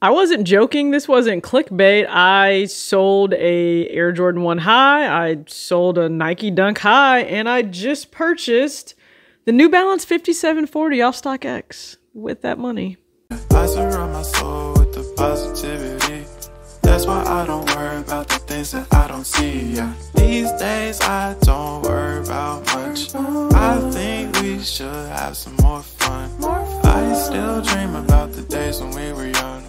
I wasn't joking. This wasn't clickbait. I sold a Air Jordan 1 High. I sold a Nike Dunk High, and I just purchased the New Balance 5740 off StockX with that money. I surround my soul with the positivity. That's why I don't worry about the things that I don't see. Yeah. These days I don't worry about much. I think we should have some more fun. I still dream about the days when we were young.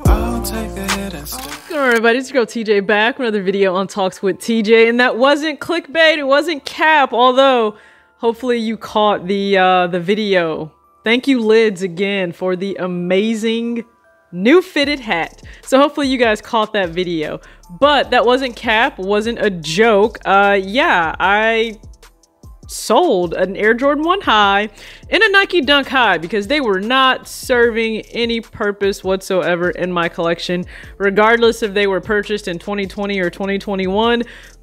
I'll take a hit and stay. Alright everybody, it's your girl TJ back with another video on Talks with TJ, and that wasn't clickbait, it wasn't cap, although hopefully you caught the video. Thank you Lids again for the amazing new fitted hat. So hopefully you guys caught that video. But that wasn't cap, wasn't a joke. Yeah, I sold an Air Jordan 1 High and a Nike Dunk High because they were not serving any purpose whatsoever in my collection. Regardless if they were purchased in 2020 or 2021,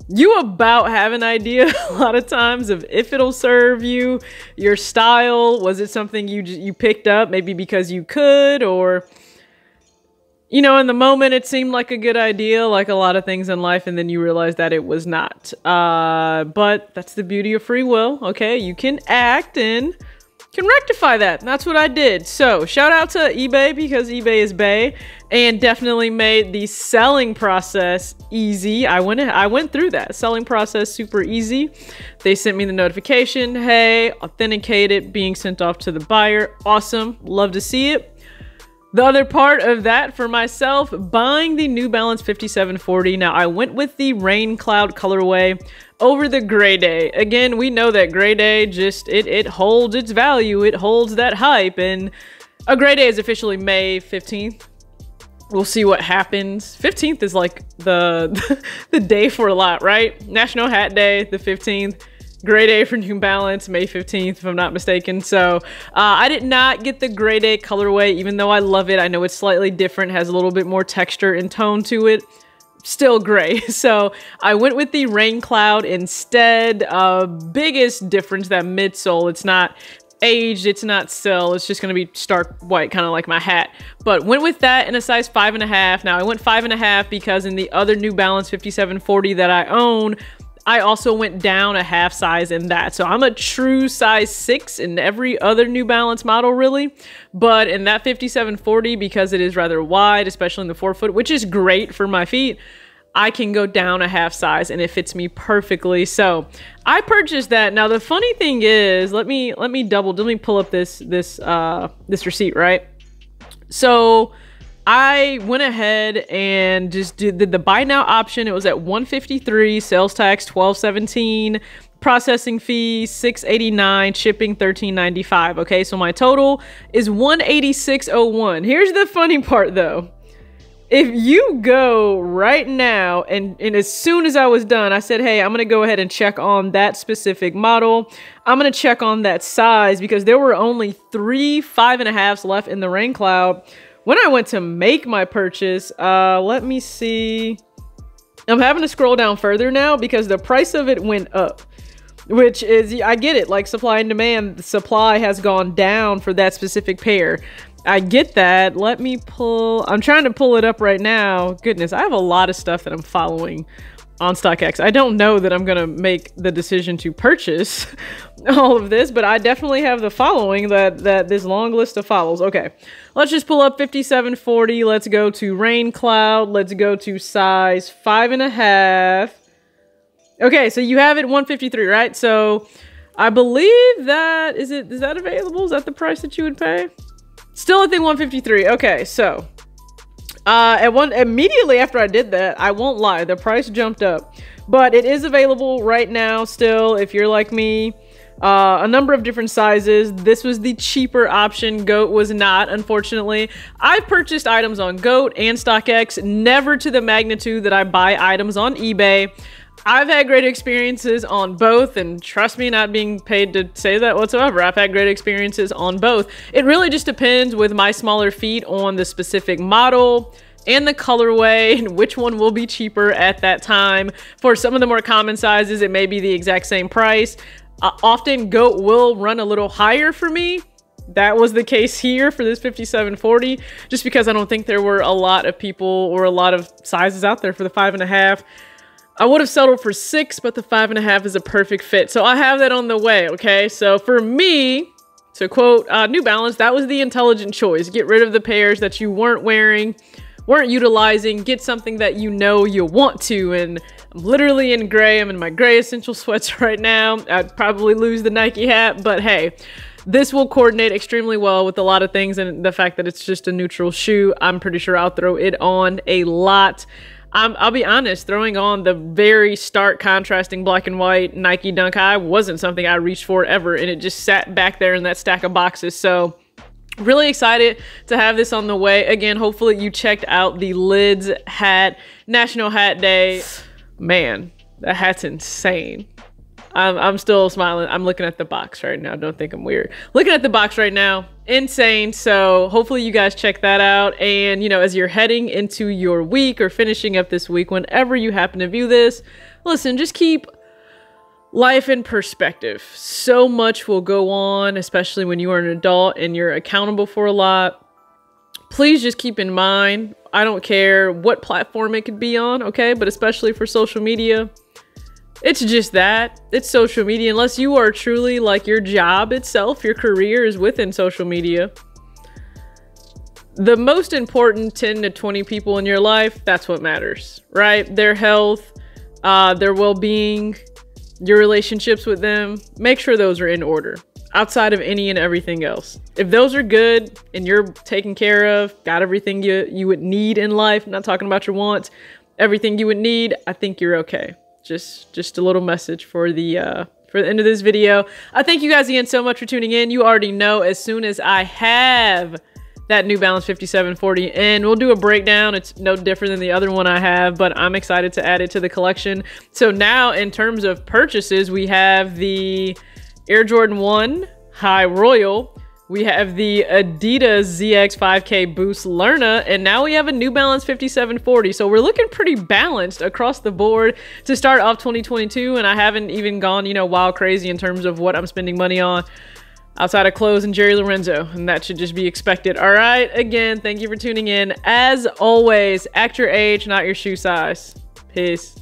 you about have an idea a lot of times of if it'll serve you, your style. Was it something you picked up maybe because you could, or you know, in the moment it seemed like a good idea, like a lot of things in life, and then you realize that it was not. But that's the beauty of free will, okay? You can act and can rectify that. And that's what I did. So shout out to eBay, because eBay is bae, and definitely made the selling process easy. I went through that selling process super easy. They sent me the notification, hey, authenticated, being sent off to the buyer. Awesome, love to see it. The other part of that for myself, buying the New Balance 5740. Now, I went with the Rain Cloud colorway over the Gray Day. Again, we know that Gray Day just, it holds its value. It holds that hype. And a Gray Day is officially May 15th. We'll see what happens. 15th is like the day for a lot, right? National Hat Day, the 15th. Gray Day for New Balance, May 15th, if I'm not mistaken. So I did not get the Gray Day colorway, even though I love it. I know it's slightly different, has a little bit more texture and tone to it. Still gray. So I went with the Rain Cloud instead. Biggest difference, that midsole, it's not aged, it's not cell, it's just going to be stark white, kind of like my hat. But went with that in a size 5.5. Now I went 5.5 because in the other New Balance 5740 that I own, I also went down a half size in that. So I'm a true size 6 in every other New Balance model, really. But in that 5740, because it is rather wide, especially in the 4-foot, which is great for my feet, I can go down a half size and it fits me perfectly. So I purchased that. Now the funny thing is, let me pull up this receipt, right? So I went ahead and just did the buy now option. It was at $153, sales tax $12.17, processing fee $6.89, shipping $13.95. Okay, so my total is $186.01. Here's the funny part though. If you go right now, and as soon as I was done, I said, hey, I'm gonna go ahead and check on that specific model. I'm gonna check on that size because there were only 3 5.5s left in the Rain Cloud. When I went to make my purchase, let me see. I'm having to scroll down further now because the price of it went up, which is, I get it, like supply and demand. The supply has gone down for that specific pair. I get that. Let me pull, I'm trying to pull it up right now. Goodness, I have a lot of stuff that I'm following on StockX. I don't know that I'm gonna make the decision to purchase all of this, but I definitely have the following, that this long list of follows. Okay, let's just pull up 5740. Let's go to Rain Cloud. Let's go to size 5.5. Okay, so you have it 153, right? So I believe that is that available? Is that the price that you would pay? Still, I think 153. Okay, so immediately after I did that, I won't lie, the price jumped up, but it is available right now still if you're like me. A number of different sizes. This was the cheaper option. Goat was not, unfortunately. I've purchased items on Goat and StockX, never to the magnitude that I buy items on eBay. I've had great experiences on both, and trust me, not being paid to say that whatsoever. I've had great experiences on both. It really just depends with my smaller feet on the specific model and the colorway and which one will be cheaper at that time. For some of the more common sizes, it may be the exact same price. Often Goat will run a little higher for me that was the case here for this 5740, just because I don't think there were a lot of people or a lot of sizes out there for the 5.5. I would have settled for 6, but the 5.5 is a perfect fit. So I have that on the way, okay? So for me, to quote New Balance, that was the intelligent choice. Get rid of the pairs that you weren't wearing, weren't utilizing, get something that you know you'll want to. And I'm literally in gray. I'm in my gray essential sweats right now. I'd probably lose the Nike hat, but hey, this will coordinate extremely well with a lot of things, and the fact that it's just a neutral shoe, I'm pretty sure I'll throw it on a lot. I'll be honest, throwing on the very stark contrasting black and white Nike Dunk High wasn't something I reached for ever, and it just sat back there in that stack of boxes. So really excited to have this on the way. Again, hopefully you checked out the Lids hat, National Hat Day. Man, that hat's insane. I'm still smiling. I'm looking at the box right now. Don't think I'm weird. Looking at the box right now. Insane. So hopefully you guys check that out. And, you know, as you're heading into your week or finishing up this week, whenever you happen to view this, listen, just keep life in perspective. So much will go on, especially when you are an adult and you're accountable for a lot. Please just keep in mind, I don't care what platform it could be on, okay? But especially for social media, it's just that. It's social media. Unless you are truly, like, your job itself, your career is within social media. The most important 10 to 20 people in your life, that's what matters, right? Their health, their well-being, your relationships with them. Make sure those are in order outside of any and everything else. If those are good and you're taken care of, got everything you would need in life, I'm not talking about your wants, everything you would need, I think you're okay. Just a little message for the end of this video. I thank you guys again so much for tuning in. You already know, as soon as I have that New Balance 5740 in, we'll do a breakdown. It's no different than the other one I have, but I'm excited to add it to the collection. So now in terms of purchases, we have the Air Jordan 1 High Royal. We have the Adidas ZX 5K Boost Lerna, and now we have a New Balance 5740. So we're looking pretty balanced across the board to start off 2022, and I haven't even gone, you know, wild crazy in terms of what I'm spending money on outside of clothes and Jerry Lorenzo, and that should just be expected. All right, again, thank you for tuning in. As always, act your age, not your shoe size. Peace.